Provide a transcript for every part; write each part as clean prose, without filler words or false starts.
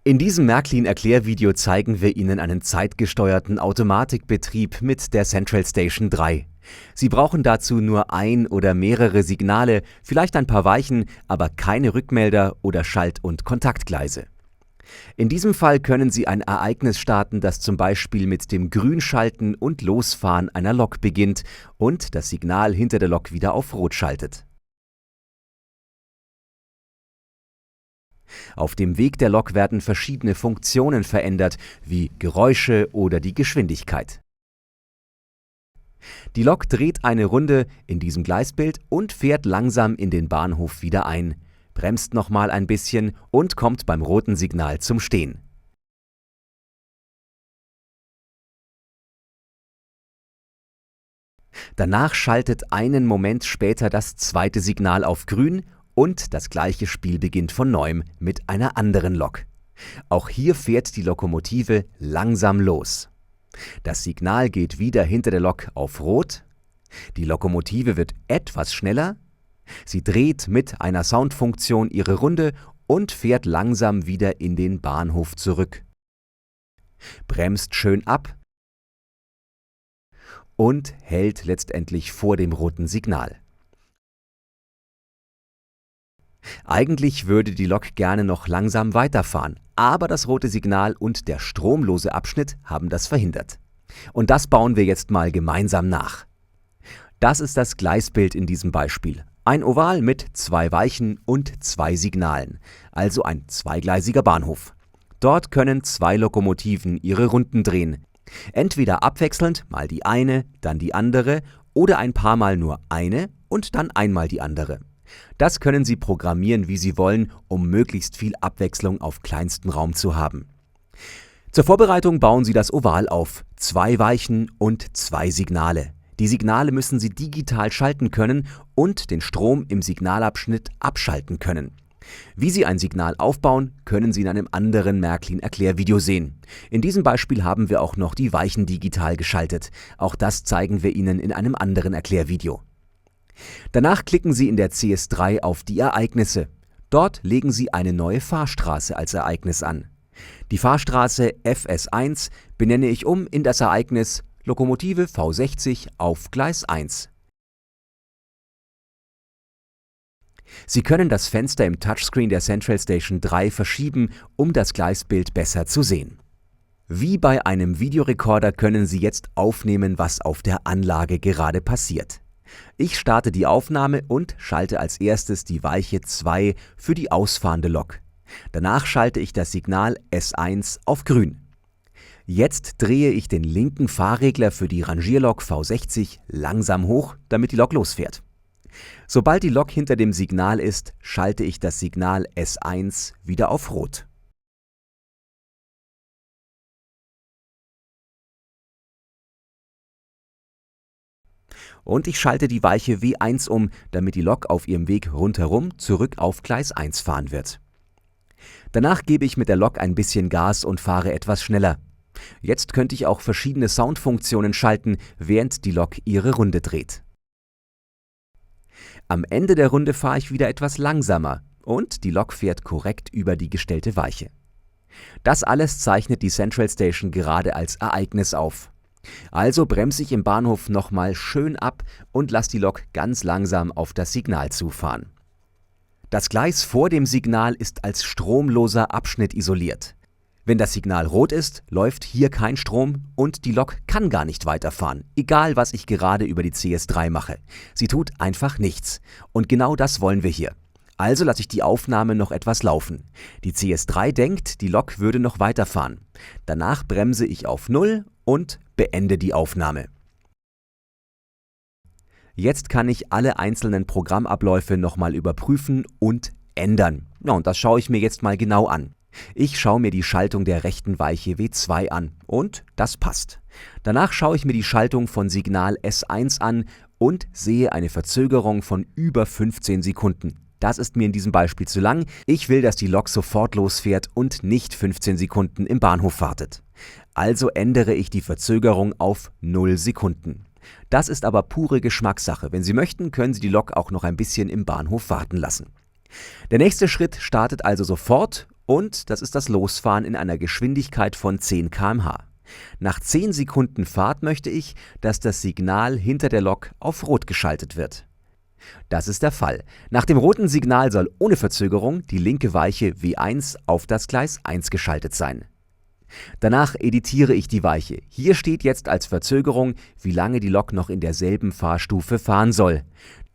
In diesem Märklin-Erklärvideo zeigen wir Ihnen einen zeitgesteuerten Automatikbetrieb mit der Central Station 3. Sie brauchen dazu nur ein oder mehrere Signale, vielleicht ein paar Weichen, aber keine Rückmelder oder Schalt- und Kontaktgleise. In diesem Fall können Sie ein Ereignis starten, das zum Beispiel mit dem Grünschalten und Losfahren einer Lok beginnt und das Signal hinter der Lok wieder auf Rot schaltet. Auf dem Weg der Lok werden verschiedene Funktionen verändert, wie Geräusche oder die Geschwindigkeit. Die Lok dreht eine Runde in diesem Gleisbild und fährt langsam in den Bahnhof wieder ein, bremst nochmal ein bisschen und kommt beim roten Signal zum Stehen. Danach schaltet einen Moment später das zweite Signal auf Grün und das gleiche Spiel beginnt von neuem mit einer anderen Lok. Auch hier fährt die Lokomotive langsam los. Das Signal geht wieder hinter der Lok auf Rot. Die Lokomotive wird etwas schneller. Sie dreht mit einer Soundfunktion ihre Runde und fährt langsam wieder in den Bahnhof zurück. Bremst schön ab und hält letztendlich vor dem roten Signal. Eigentlich würde die Lok gerne noch langsam weiterfahren, aber das rote Signal und der stromlose Abschnitt haben das verhindert. Und das bauen wir jetzt mal gemeinsam nach. Das ist das Gleisbild in diesem Beispiel. Ein Oval mit 2 Weichen und 2 Signalen, also ein zweigleisiger Bahnhof. Dort können 2 Lokomotiven ihre Runden drehen. Entweder abwechselnd, mal die eine, dann die andere, oder ein paar Mal nur eine und dann einmal die andere. Das können Sie programmieren, wie Sie wollen, um möglichst viel Abwechslung auf kleinstem Raum zu haben. Zur Vorbereitung bauen Sie das Oval auf, 2 Weichen und 2 Signale. Die Signale müssen Sie digital schalten können und den Strom im Signalabschnitt abschalten können. Wie Sie ein Signal aufbauen, können Sie in einem anderen Märklin-Erklärvideo sehen. In diesem Beispiel haben wir auch noch die Weichen digital geschaltet. Auch das zeigen wir Ihnen in einem anderen Erklärvideo. Danach klicken Sie in der CS3 auf die Ereignisse. Dort legen Sie eine neue Fahrstraße als Ereignis an. Die Fahrstraße FS1 benenne ich um in das Ereignis Lokomotive V60 auf Gleis 1. Sie können das Fenster im Touchscreen der Central Station 3 verschieben, um das Gleisbild besser zu sehen. Wie bei einem Videorekorder können Sie jetzt aufnehmen, was auf der Anlage gerade passiert. Ich starte die Aufnahme und schalte als erstes die Weiche 2 für die ausfahrende Lok. Danach schalte ich das Signal S1 auf Grün. Jetzt drehe ich den linken Fahrregler für die Rangierlok V60 langsam hoch, damit die Lok losfährt. Sobald die Lok hinter dem Signal ist, schalte ich das Signal S1 wieder auf Rot. Und ich schalte die Weiche W1 um, damit die Lok auf ihrem Weg rundherum zurück auf Gleis 1 fahren wird. Danach gebe ich mit der Lok ein bisschen Gas und fahre etwas schneller. Jetzt könnte ich auch verschiedene Soundfunktionen schalten, während die Lok ihre Runde dreht. Am Ende der Runde fahre ich wieder etwas langsamer und die Lok fährt korrekt über die gestellte Weiche. Das alles zeichnet die Central Station gerade als Ereignis auf. Also bremse ich im Bahnhof nochmal schön ab und lasse die Lok ganz langsam auf das Signal zufahren. Das Gleis vor dem Signal ist als stromloser Abschnitt isoliert. Wenn das Signal rot ist, läuft hier kein Strom und die Lok kann gar nicht weiterfahren, egal was ich gerade über die CS3 mache. Sie tut einfach nichts. Und genau das wollen wir hier. Also lasse ich die Aufnahme noch etwas laufen. Die CS3 denkt, die Lok würde noch weiterfahren. Danach bremse ich auf 0 und beende die Aufnahme. Jetzt kann ich alle einzelnen Programmabläufe nochmal überprüfen und ändern. Ja, und das schaue ich mir jetzt mal genau an. Ich schaue mir die Schaltung der rechten Weiche W2 an und das passt. Danach schaue ich mir die Schaltung von Signal S1 an und sehe eine Verzögerung von über 15 Sekunden. Das ist mir in diesem Beispiel zu lang. Ich will, dass die Lok sofort losfährt und nicht 15 Sekunden im Bahnhof wartet. Also ändere ich die Verzögerung auf 0 Sekunden. Das ist aber pure Geschmackssache. Wenn Sie möchten, können Sie die Lok auch noch ein bisschen im Bahnhof warten lassen. Der nächste Schritt startet also sofort Und das ist das Losfahren in einer Geschwindigkeit von 10 km/h. Nach 10 Sekunden Fahrt möchte ich, dass das Signal hinter der Lok auf Rot geschaltet wird. Das ist der Fall. Nach dem roten Signal soll ohne Verzögerung die linke Weiche W1 auf das Gleis 1 geschaltet sein. Danach editiere ich die Weiche. Hier steht jetzt als Verzögerung, wie lange die Lok noch in derselben Fahrstufe fahren soll.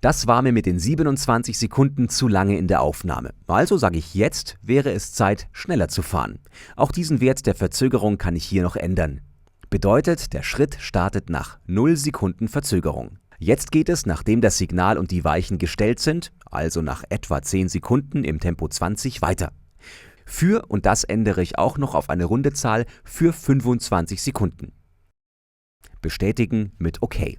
Das war mir mit den 27 Sekunden zu lange in der Aufnahme. Also sage ich, jetzt wäre es Zeit, schneller zu fahren. Auch diesen Wert der Verzögerung kann ich hier noch ändern. Bedeutet, der Schritt startet nach 0 Sekunden Verzögerung. Jetzt geht es, nachdem das Signal und die Weichen gestellt sind, also nach etwa 10 Sekunden im Tempo 20 weiter. Und das ändere ich auch noch auf eine runde Zahl, für 25 Sekunden. Bestätigen mit OK.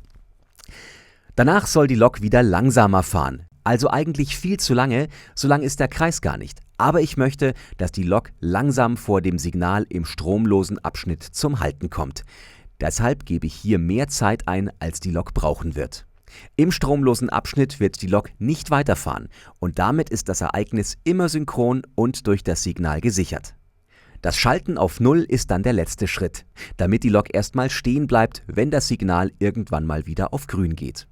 Danach soll die Lok wieder langsamer fahren. Also eigentlich viel zu lange, so lang ist der Kreis gar nicht. Aber ich möchte, dass die Lok langsam vor dem Signal im stromlosen Abschnitt zum Halten kommt. Deshalb gebe ich hier mehr Zeit ein, als die Lok brauchen wird. Im stromlosen Abschnitt wird die Lok nicht weiterfahren und damit ist das Ereignis immer synchron und durch das Signal gesichert. Das Schalten auf 0 ist dann der letzte Schritt, damit die Lok erstmal stehen bleibt, wenn das Signal irgendwann mal wieder auf grün geht.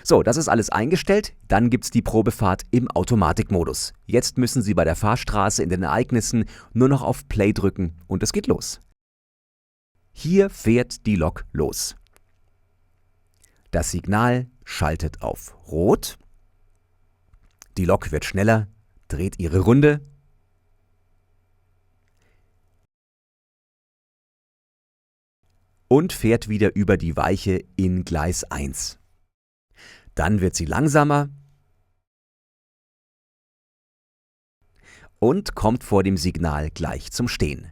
So, das ist alles eingestellt, dann gibt's die Probefahrt im Automatikmodus. Jetzt müssen Sie bei der Fahrstraße in den Ereignissen nur noch auf Play drücken und es geht los. Hier fährt die Lok los. Das Signal schaltet auf Rot. Die Lok wird schneller, dreht ihre Runde. Und fährt wieder über die Weiche in Gleis 1. Dann wird sie langsamer und kommt vor dem Signal gleich zum Stehen.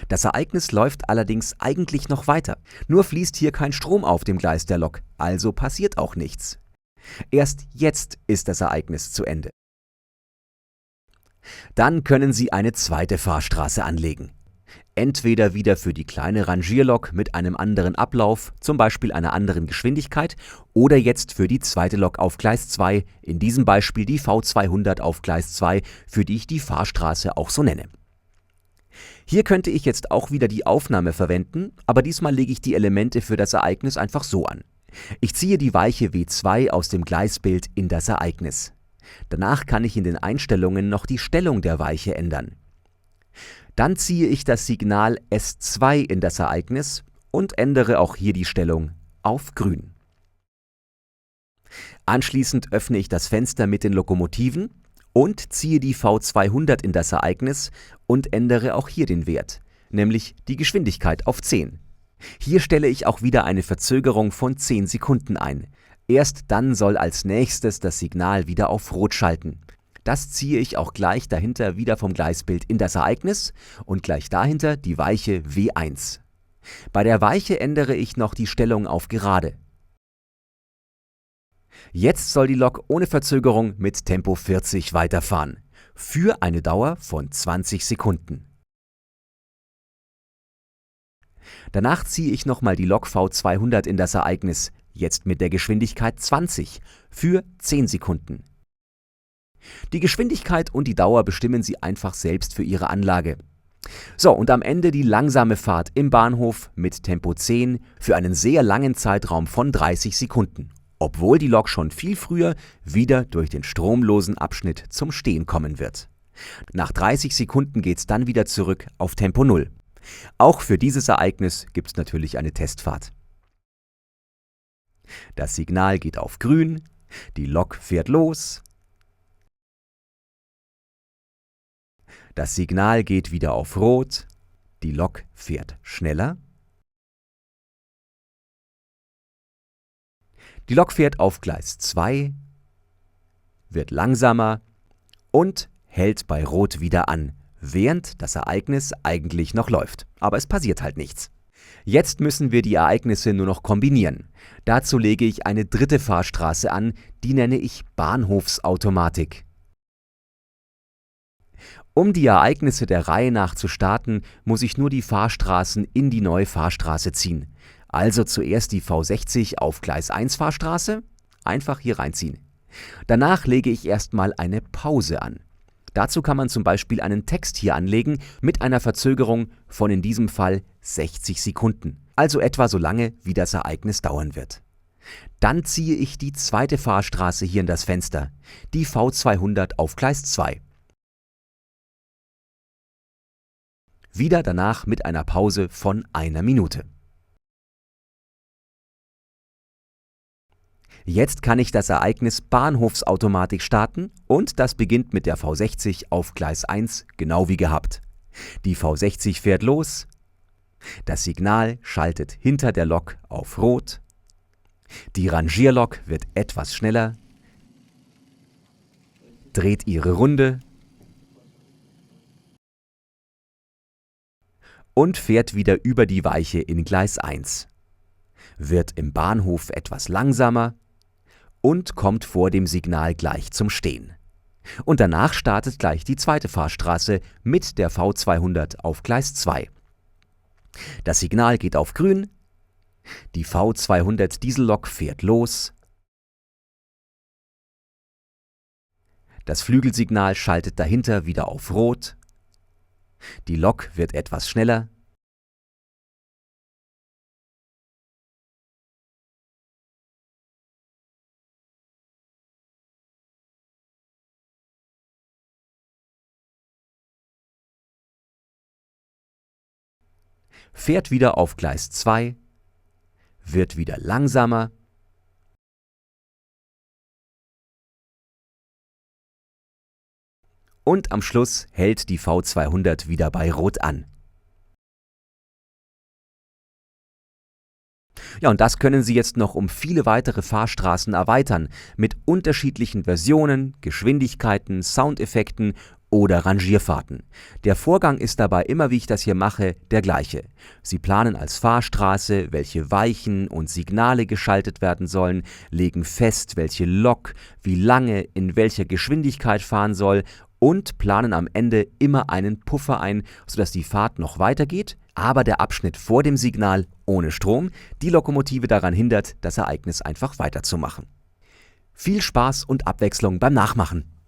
Das Ereignis läuft allerdings eigentlich noch weiter, nur fließt hier kein Strom auf dem Gleis der Lok, also passiert auch nichts. Erst jetzt ist das Ereignis zu Ende. Dann können Sie eine zweite Fahrstraße anlegen. Entweder wieder für die kleine Rangierlok mit einem anderen Ablauf, zum Beispiel einer anderen Geschwindigkeit, oder jetzt für die zweite Lok auf Gleis 2, in diesem Beispiel die V200 auf Gleis 2, für die ich die Fahrstraße auch so nenne. Hier könnte ich jetzt auch wieder die Aufnahme verwenden, aber diesmal lege ich die Elemente für das Ereignis einfach so an. Ich ziehe die Weiche W2 aus dem Gleisbild in das Ereignis. Danach kann ich in den Einstellungen noch die Stellung der Weiche ändern. Dann ziehe ich das Signal S2 in das Ereignis und ändere auch hier die Stellung auf Grün. Anschließend öffne ich das Fenster mit den Lokomotiven und ziehe die V200 in das Ereignis und ändere auch hier den Wert, nämlich die Geschwindigkeit auf 10. Hier stelle ich auch wieder eine Verzögerung von 10 Sekunden ein. Erst dann soll als nächstes das Signal wieder auf Rot schalten. Das ziehe ich auch gleich dahinter wieder vom Gleisbild in das Ereignis und gleich dahinter die Weiche W1. Bei der Weiche ändere ich noch die Stellung auf Gerade. Jetzt soll die Lok ohne Verzögerung mit Tempo 40 weiterfahren, für eine Dauer von 20 Sekunden. Danach ziehe ich nochmal die Lok V200 in das Ereignis, jetzt mit der Geschwindigkeit 20, für 10 Sekunden. Die Geschwindigkeit und die Dauer bestimmen Sie einfach selbst für Ihre Anlage. So, und am Ende die langsame Fahrt im Bahnhof mit Tempo 10 für einen sehr langen Zeitraum von 30 Sekunden, obwohl die Lok schon viel früher wieder durch den stromlosen Abschnitt zum Stehen kommen wird. Nach 30 Sekunden geht's dann wieder zurück auf Tempo 0. Auch für dieses Ereignis gibt's natürlich eine Testfahrt. Das Signal geht auf Grün, die Lok fährt los. Das Signal geht wieder auf Rot, die Lok fährt schneller. Die Lok fährt auf Gleis 2, wird langsamer und hält bei Rot wieder an, während das Ereignis eigentlich noch läuft. Aber es passiert halt nichts. Jetzt müssen wir die Ereignisse nur noch kombinieren. Dazu lege ich eine dritte Fahrstraße an, die nenne ich Bahnhofsautomatik. Um die Ereignisse der Reihe nach zu starten, muss ich nur die Fahrstraßen in die neue Fahrstraße ziehen. Also zuerst die V60 auf Gleis 1 Fahrstraße, einfach hier reinziehen. Danach lege ich erstmal eine Pause an. Dazu kann man zum Beispiel einen Text hier anlegen mit einer Verzögerung von in diesem Fall 60 Sekunden, also etwa so lange, wie das Ereignis dauern wird. Dann ziehe ich die zweite Fahrstraße hier in das Fenster, die V200 auf Gleis 2. Wieder danach mit einer Pause von 1 Minute. Jetzt kann ich das Ereignis Bahnhofsautomatik starten und das beginnt mit der V60 auf Gleis 1, genau wie gehabt. Die V60 fährt los, das Signal schaltet hinter der Lok auf Rot, die Rangierlok wird etwas schneller, dreht ihre Runde und fährt wieder über die Weiche in Gleis 1, wird im Bahnhof etwas langsamer und kommt vor dem Signal gleich zum Stehen. Und danach startet gleich die zweite Fahrstraße mit der V200 auf Gleis 2. Das Signal geht auf grün, die V200 Diesellok fährt los, das Flügelsignal schaltet dahinter wieder auf rot, die Lok wird etwas schneller, fährt wieder auf Gleis 2, wird wieder langsamer und am Schluss hält die V200 wieder bei Rot an. Ja, und das können Sie jetzt noch um viele weitere Fahrstraßen erweitern, mit unterschiedlichen Versionen, Geschwindigkeiten, Soundeffekten oder Rangierfahrten. Der Vorgang ist dabei immer, wie ich das hier mache, der gleiche. Sie planen als Fahrstraße, welche Weichen und Signale geschaltet werden sollen, legen fest, welche Lok wie lange in welcher Geschwindigkeit fahren soll und planen am Ende immer einen Puffer ein, sodass die Fahrt noch weitergeht, aber der Abschnitt vor dem Signal ohne Strom die Lokomotive daran hindert, das Ereignis einfach weiterzumachen. Viel Spaß und Abwechslung beim Nachmachen!